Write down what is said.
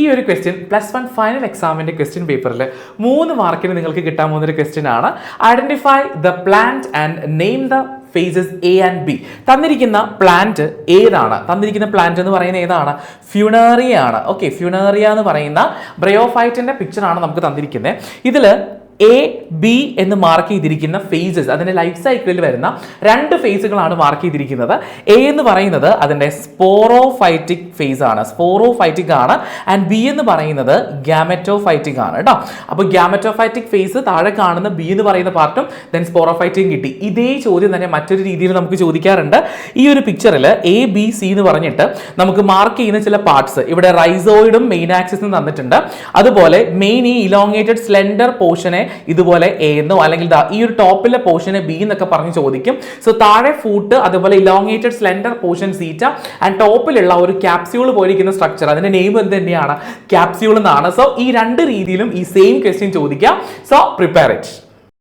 ഈ ഒരു question +1 final എക്സാമിന്റെ ക്വസ്റ്റ്യൻ പേപ്പറിൽ 3 മാർക്കിന് നിങ്ങൾക്ക് കിട്ടാൻ പോകുന്ന ഒരു ക്വസ്റ്റ്യൻ ആണ്. Identify the plant and name the phases A and B. തന്നിരിക്കുന്ന പ്ലാന്റ് ഏതാണ്? തന്നിരിക്കുന്ന പ്ലാന്റ് എന്ന് പറയുന്നത് ഏതാണ്? ഫ്യൂണേറിയ ആണ്. ഓക്കെ, ഫ്യൂണേറിയ എന്ന് പറയുന്ന ബ്രയോഫൈറ്റിന്റെ പിക്ചറാണ് നമുക്ക് തന്നിരിക്കുന്നത്. ഇതിൽ എ ബി എന്ന് മാർക്ക് ചെയ്തിരിക്കുന്ന ഫേസസ്, അതിന്റെ ലൈഫ് സൈക്കിളിൽ വരുന്ന 2 ഫേസുകളാണ് മാർക്ക് ചെയ്തിരിക്കുന്നത്. എ എന്ന് പറയുന്നത് അതിന്റെ സ്പോറോഫൈറ്റിക് ഫേസ് ആണ്, സ്പോറോഫൈറ്റിക് ആണ്. ആൻഡ് ബി എന്ന് പറയുന്നത് ഗാമറ്റോഫൈറ്റിക് ആണ് കേട്ടോ. അപ്പോൾ ഗാമറ്റോഫൈറ്റിക് ഫേസ് താഴെ കാണുന്ന ബി എന്ന് പറയുന്ന പാർട്ടും ദെൻ സ്പോറോഫൈറ്റിക്കും കിട്ടി. ഇതേ ചോദ്യം തന്നെ മറ്റൊരു രീതിയിൽ നമുക്ക് ചോദിക്കാറുണ്ട്. ഈ ഒരു പിക്ചറിൽ എ ബി സി എന്ന് പറഞ്ഞിട്ട് നമുക്ക് മാർക്ക് ചെയ്യുന്ന ചില പാർട്സ് ഇവിടെ റൈസോയിഡും മെയിൻ ആക്സിസും തന്നിട്ടുണ്ട്. അതുപോലെ മെയിൻ ഈ ഇലോങ്ങേറ്റഡ് സ്ലെൻഡർ പോർഷനെ ഇതുപോലെ എ എന്നോ അല്ലെങ്കിൽ ഈ ഒരു ടോപ്പിലെ പോർഷനെ ബി എന്നൊക്കെ പറഞ്ഞ് ചോദിക്കും. സോ താഴെ ഫൂട്ട്, അതുപോലെ ഇലോങ്ങേറ്റഡ് സ്ലെൻഡർ പോർഷൻ സീറ്റ ആൻഡ് ടോപ്പിലുള്ള ഒരു ക്യാപ്സ്യൂൾ പോലിരിക്കുന്ന സ്ട്രക്ചർ, അതിന്റെ നെയിം എന്ത് തന്നെയാണ്? ക്യാപ്സ്യൂൾ എന്നാണ്. സോ ഈ 2 രീതിയിലും ഈ സെയിം ക്വസ്റ്റ്യൻ ചോദിക്കാം. So prepare it.